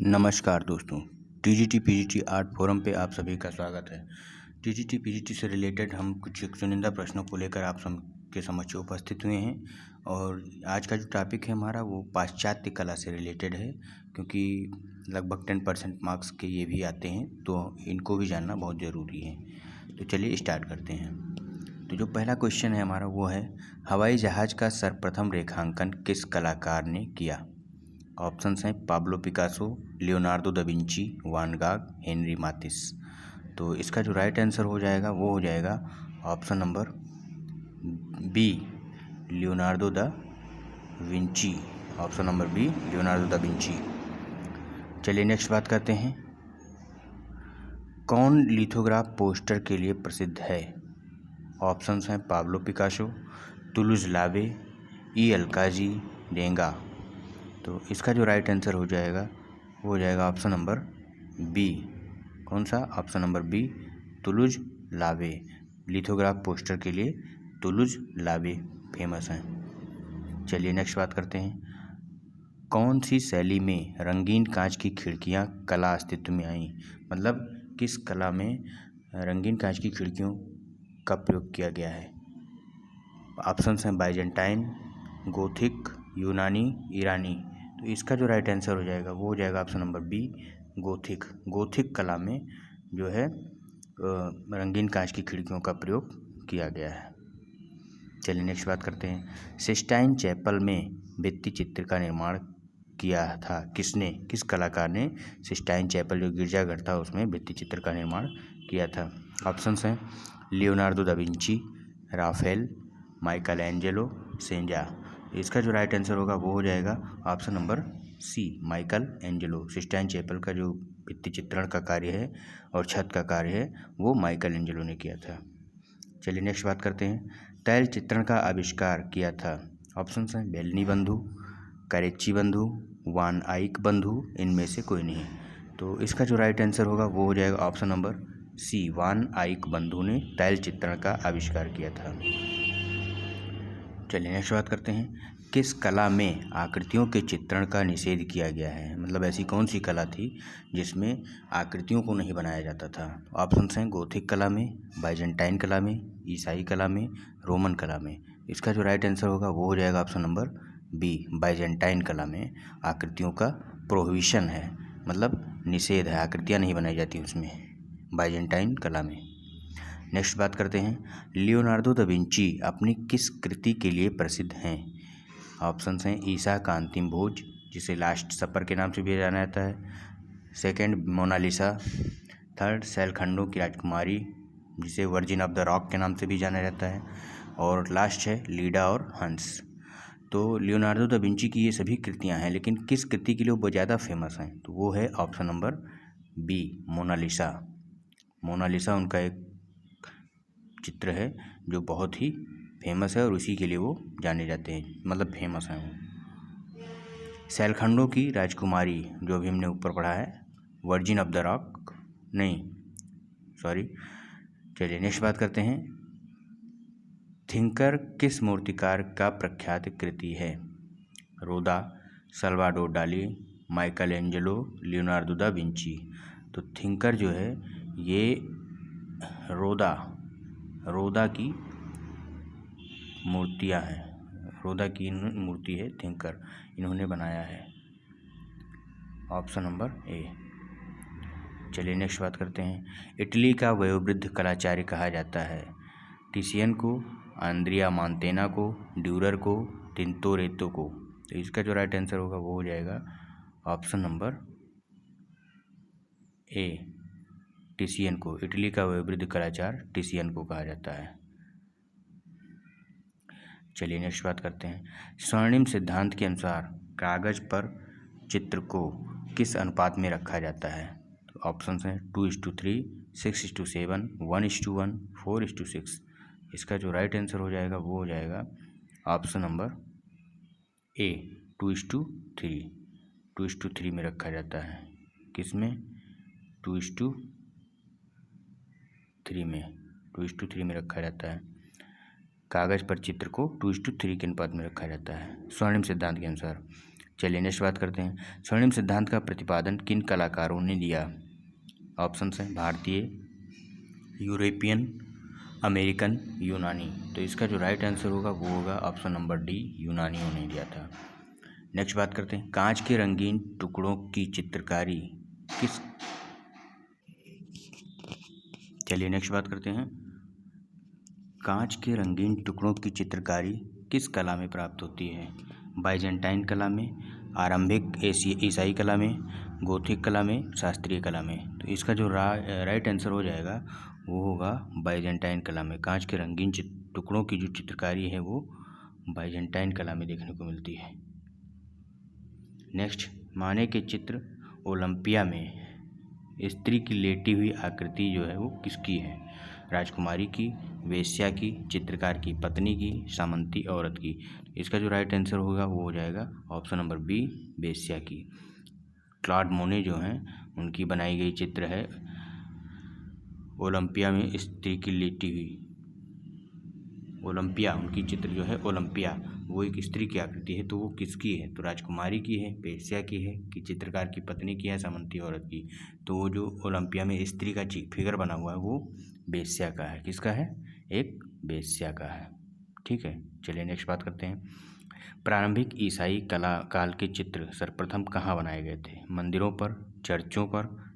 नमस्कार दोस्तों, TGT PGT art forum पे आप सभी का स्वागत है। टीजीटी पीजीटी से रिलेटेड हम कुछ चुनिंदा प्रश्नों को लेकर आप के समक्ष उपस्थित हुए हैं और आज का जो टॉपिक है हमारा वो पाश्चात्य कला से रिलेटेड है, क्योंकि लगभग 10% मार्क्स के ये भी आते हैं तो इनको भी जानना बहुत ज़रूरी है। तो चलिए स्टार्ट करते हैं। तो जो पहला क्वेश्चन है हमारा वो है, हवाई जहाज़ का सर्वप्रथम रेखांकन किस कलाकार ने किया? ऑप्शंस हैं Pablo Picasso, Leonardo da Vinci, Van Gogh, Henri Matisse. तो इसका जो राइट आंसर हो जाएगा वो हो जाएगा option number B, Leonardo da Vinci. Option number B, Leonardo da Vinci. चलिए नेक्स्ट बात करते हैं। कौन लिथोग्राफ पोस्टर के लिए प्रसिद्ध है? ऑप्शंस हैं पाब्लो पिकासो, तुलुज लावे, ई अल्काजी, डेंगा। तो इसका जो राइट आंसर हो जाएगा वो हो जाएगा ऑप्शन नंबर बी। कौन सा? ऑप्शन नंबर बी, तुलुज लावे। लिथोग्राफ पोस्टर के लिए तुलुज लावे फेमस हैं। चलिए नेक्स्ट बात करते हैं। कौन सी शैली में रंगीन कांच की खिड़कियां कला अस्तित्व में आई? मतलब किस कला में रंगीन कांच की खिड़कियों का प्रयोग किया गया है? ऑप्शंस हैं बाइजेंटाइन, गोथिक, यूनानी, ईरानी। तो इसका जो राइट आंसर हो जाएगा वो हो जाएगा option number B, Gothic. Gothic कला में जो है रंगीन कांच की खिड़कियों का प्रयोग किया गया है। चलिए नेक्स्ट बात करते हैं। सिस्टाइन चैपल में भित्ति चित्र का निर्माण किया था किसने? किस कलाकार ने सिस्टाइन चैपल जो गिरजाघर था उसमें भित्ति चित्र का निर्माण किया था? ऑप्शंस हैं Leonardo da Vinci, Raphael, Michelangelo, Cezanne. इसका जो राइट आंसर होगा वो हो जाएगा option number C, Michelangelo. Sistine Chapel का जो भित्ति चित्रण का कार्य है और छत का कार्य है वो माइकल एंजेलो ने किया था। चलिए नेक्स्ट बात करते हैं। तैल चित्रण का आविष्कार किया था? ऑप्शंस हैं बेलनी बंधु, कैरेच्ची बंधु, वान आइक बंधु, इनमें से कोई नहीं। तो इसका जो राइट आंसर होगा वो हो जाएगा ऑप्शन नंबर सी, वान आइक बंधु ने तैल चित्रण का आविष्कार किया था। चलिए नेक्स्ट बात करते हैं। किस कला में आकृतियों के चित्रण का निषेध किया गया है? मतलब ऐसी कौन सी कला थी जिसमें आकृतियों को नहीं बनाया जाता था? ऑप्शंस हैं गोथिक कला में, बाइजेंटाइन कला में, ईसाई कला में, रोमन कला में। इसका जो राइट आंसर होगा वो हो जाएगा ऑप्शन नंबर बी, बाइजेंटाइन कला में आकृतियों का प्रोहिबिशन है, मतलब निषेध है, आकृतियाँ नहीं बनाई जाती उसमें, बाइजेंटाइन कला में। नेक्स्ट बात करते हैं। लियोनार्डो दा विंची अपनी किस कृति के लिए प्रसिद्ध हैं? ऑप्शंस हैं ईसा का अंतिम भोज, जिसे लास्ट सपर के नाम से भी जाना जाता है। Second, Mona Lisa. थर्ड, सैलखंडों की राजकुमारी, जिसे वर्जिन ऑफ द रॉक के नाम से भी जाना जाता है। और लास्ट है लीडा और हंस। तो लियोनार्डो दा विंची की ये सभी कृतियाँ हैं, लेकिन किस कृति के लिए वो ज़्यादा फेमस हैं? तो वो है option number B, Mona Lisa. Mona Lisa उनका एक चित्र है जो बहुत ही फेमस है और उसी के लिए वो जाने जाते हैं, मतलब फेमस हैं वो। सैलखंडों की राजकुमारी जो भी हमने ऊपर पढ़ा है, वर्जिन ऑफ द रॉक नहीं, सॉरी। चलिए नेक्स्ट बात करते हैं। थिंकर किस मूर्तिकार का प्रख्यात कृति है? रोदा, सल्वाडोर डाली, Michael Angelo, Leonardo da Vinci. तो थिंकर जो है ये रोदा की मूर्तियाँ हैं, रोदा की मूर्ति है थिंकर, इन्होंने बनाया है। Option number A. चलिए नेक्स्ट बात करते हैं। इटली का वयोवृद्ध कलाचार्य कहा जाता है? टिशियन को, आंद्रिया मांतेना को, ड्यूरर को, तिंतोरेतो को। तो इसका जो राइट आंसर होगा वो हो जाएगा ऑप्शन नंबर ए, टिशियन को। इटली का वयोवृद्ध कलाकार टिशियन को कहा जाता है। चलिए नेक्स्ट बात करते हैं। स्वर्णिम सिद्धांत के अनुसार कागज पर चित्र को किस अनुपात में रखा जाता है? तो ऑप्शंस हैं 2:3, 6:7, 1:1, 4:6। इसका जो राइट आंसर हो जाएगा वो हो जाएगा ऑप्शन नंबर ए, 2:3। 2:3 में रखा जाता है। किस में? 2:3 में। 2:3 में रखा जाता है। कागज़ पर चित्र को 2:3 के अनुपात में रखा जाता है स्वर्णिम सिद्धांत के अनुसार। चलिए नेक्स्ट बात करते हैं। स्वर्णिम सिद्धांत का प्रतिपादन किन कलाकारों ने दिया? ऑप्शन हैं भारतीय, यूरोपियन, अमेरिकन, यूनानी। तो इसका जो राइट आंसर होगा वो होगा ऑप्शन नंबर डी, यूनानियों ने दिया था। नेक्स्ट बात करते हैं। कांच के रंगीन टुकड़ों की चित्रकारी किस चलिए नेक्स्ट बात करते हैं। कांच के रंगीन टुकड़ों की चित्रकारी किस कला में प्राप्त होती है? बाइजेंटाइन कला में, आरंभिक ईसाई कला में, गोथिक कला में, शास्त्रीय कला में। तो इसका जो राइट आंसर हो जाएगा वो होगा बाइजेंटाइन कला में। कांच के रंगीन टुकड़ों की जो चित्रकारी है वो बाइजेंटाइन कला में देखने को मिलती है। नेक्स्ट, माने के चित्र ओलंपिया में स्त्री की लेटी हुई आकृति जो है वो किसकी है? राजकुमारी की, वेश्या की, चित्रकार की पत्नी की, सामंती औरत की। इसका जो राइट आंसर होगा वो हो जाएगा ऑप्शन नंबर बी, वेश्या की। क्लॉड मोने जो हैं उनकी बनाई गई चित्र है ओलंपिया में स्त्री की लेटी हुई। ओलंपिया उनकी चित्र जो है ओलंपिया, वो एक स्त्री की आकृति है। तो वो किसकी है? तो राजकुमारी की है, वेश्या की है, कि चित्रकार की पत्नी की है, सामंती औरत की। तो वो जो ओलंपिया में स्त्री का फिगर बना हुआ है वो वेश्या का है। किसका है? एक वेश्या का है। ठीक है, चलिए नेक्स्ट बात करते हैं। प्रारंभिक ईसाई कला काल के चित्र सर्वप्रथम कहाँ बनाए गए थे? मंदिरों पर, चर्चों पर,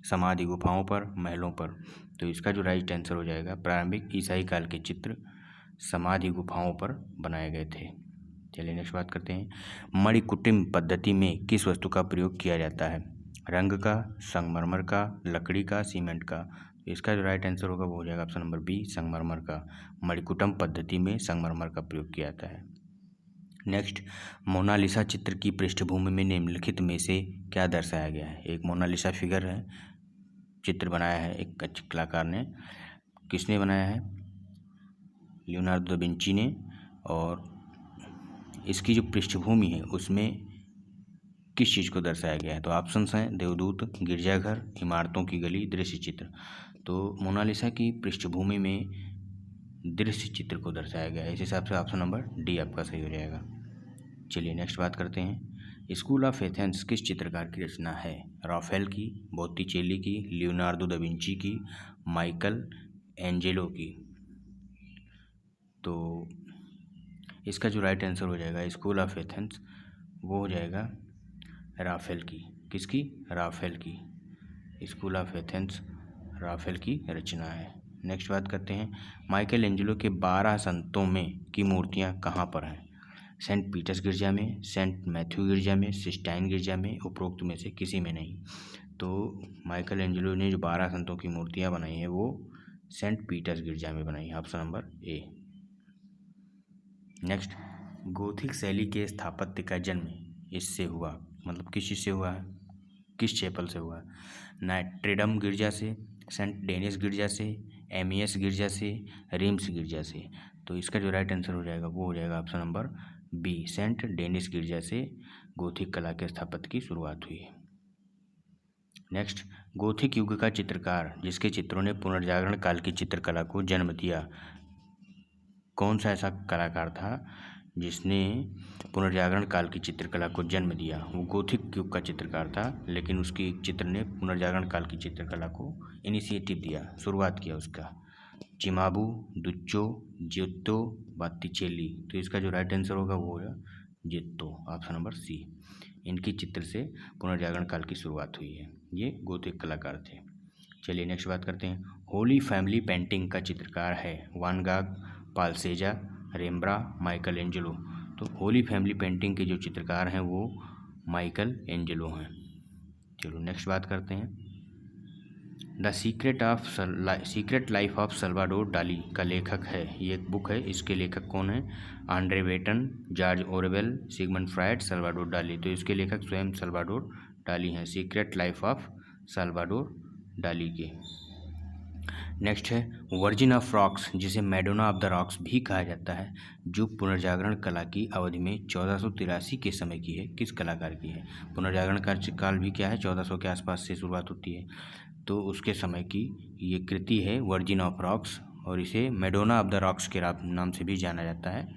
समाधि गुफाओं पर, महलों पर। तो इसका जो राइट आंसर हो जाएगा प्रारंभिक ईसाई काल के चित्र समाधि गुफाओं पर बनाए गए थे। चलिए नेक्स्ट बात करते हैं। मणिकुटिम पद्धति में किस वस्तु का प्रयोग किया जाता है? रंग का, संगमरमर का, लकड़ी का, सीमेंट का। इसका जो राइट आंसर होगा वो हो जाएगा ऑप्शन नंबर बी, संगमरमर का। मणिकुटम पद्धति में संगमरमर का प्रयोग किया जाता है। नेक्स्ट, मोनालिसा चित्र की पृष्ठभूमि में निम्नलिखित में से क्या दर्शाया गया है? एक मोनालिसा फिगर है, चित्र बनाया है एक अच्छे कलाकार ने। किसने बनाया है? लियोनार्डो दा विंची ने। और इसकी जो पृष्ठभूमि है उसमें किस चीज़ को दर्शाया गया है? तो ऑप्शंस हैं देवदूत, गिरजाघर, इमारतों की गली, दृश्य चित्र। तो मोनालिसा की पृष्ठभूमि में दृश्य चित्र को दर्शाया गया है। इस हिसाब से ऑप्शन नंबर डी आपका सही हो जाएगा। चलिए नेक्स्ट बात करते हैं। स्कूल ऑफ एथेंस किस चित्रकार की रचना है? राफेल की, बोत्तिचेली की, लियोनार्डो दा विंची की, माइकल एंजेलो की। तो इसका जो राइट आंसर हो जाएगा स्कूल ऑफ एथेंस वो हो जाएगा राफेल की। किसकी? राफेल की। स्कूल ऑफ एथेंस राफेल की रचना है। नेक्स्ट बात करते हैं। माइकल एंजेलो के 12 संतों में की मूर्तियां कहाँ पर हैं? सेंट पीटर्स गिरजा में, सेंट मैथ्यू गिरजा में, सिस्टाइन गिरजा में, उपरोक्त में से किसी में नहीं। तो माइकल एंजेलो ने जो 12 संतों की मूर्तियां बनाई हैं वो सेंट पीटर्स गिरजा में बनाई है। Option number A. Next, Gothic शैली के स्थापत्य का जन्म इससे हुआ, मतलब किस चीज़ से हुआ है? किस चैपल से हुआ है? नोट्रे-डेम गिरजा से, सेंट डेनिस गिरजा से, एमियस गिरजा से, रेम्स गिरजा से। तो इसका जो राइट आंसर हो जाएगा वो हो जाएगा option number B, Saint Denis गिरजा से गोथिक कला के स्थापत्य की शुरुआत हुई है। नेक्स्ट, गोथिक युग का चित्रकार जिसके चित्रों ने पुनर्जागरण काल की चित्रकला को जन्म दिया, कौन सा ऐसा कलाकार था जिसने पुनर्जागरण काल की चित्रकला को जन्म दिया? वो गोथिक युग का चित्रकार था, लेकिन उसकी एक चित्र ने पुनर्जागरण काल की चित्रकला को इनिशिएटिव दिया, शुरुआत किया उसका। चिमाबू, दुच्चो, जियोत्तो, बॉत्तिचेली। तो इसका जो राइट आंसर होगा वो होगा जियोत्तो, ऑप्शन नंबर सी। इनकी चित्र से पुनर्जागरण काल की शुरुआत हुई है। ये गोथिक कलाकार थे। चलिए नेक्स्ट बात करते हैं। होली फैमिली पेंटिंग का चित्रकार है वान गाग, पालसेजा, रेम्ब्रा, माइकल एंजेलो। तो होली फैमिली पेंटिंग के जो चित्रकार हैं वो माइकल एंजेलो हैं। चलो नेक्स्ट बात करते हैं। The secret life of Salvador डाली का लेखक है, ये एक बुक है, इसके लेखक कौन है? Andre Breton, George Orwell, Sigmund Freud, Salvador Dali. तो इसके लेखक स्वयं सल्वाडोर डाली हैं, सीक्रेट लाइफ ऑफ सल्वाडोर डाली के। नेक्स्ट है वर्जिन ऑफ रॉक्स, जिसे मैडोना ऑफ द रॉक्स भी कहा जाता है, जो पुनर्जागरण कला की अवधि में 1483 के समय की है, किस कलाकार की है? पुनर्जागरण काल भी क्या है 1400 के आसपास से शुरुआत होती है, तो उसके समय की ये कृति है वर्जिन ऑफ रॉक्स, और इसे मैडोना ऑफ द रॉक्स के नाम से भी जाना जाता है।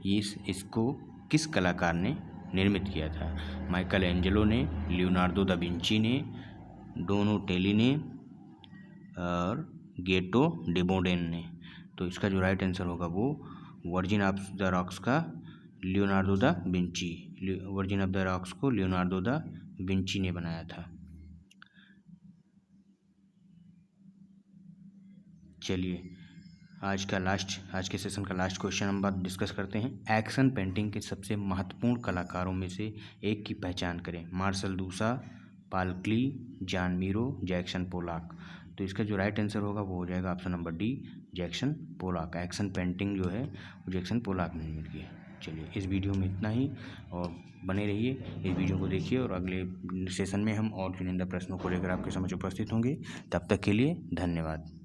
इसको किस कलाकार ने निर्मित किया था? माइकल एंजेलो ने, लियोनार्डो दा विंची ने, डोनाटेली ने और गेटो डेमोडेन ने। तो इसका जो राइट आंसर होगा वो वर्जिन ऑफ द रॉक्स का Leonardo da Vinci, virgin of the rocks को लियोनार्डो दा विंची ने बनाया था। चलिए आज के सेशन का लास्ट क्वेश्चन हम बात डिस्कस करते हैं। एक्शन पेंटिंग के सबसे महत्वपूर्ण कलाकारों में से एक की पहचान करें। मार्शल दूसा, पॉल क्ली, जॉन मीरो, जैक्सन पोलॉक। तो इसका जो राइट आंसर होगा वो हो जाएगा option number D, Jackson Pollock. Action painting जो है वो जैक्सन पोलॉक ने निर्मित की है। चलिए इस वीडियो में इतना ही, और बने रहिए, इस वीडियो को देखिए और अगले सेशन में हम और चुनिंदा प्रश्नों को लेकर आपके समक्ष उपस्थित होंगे। तब तक के लिए धन्यवाद।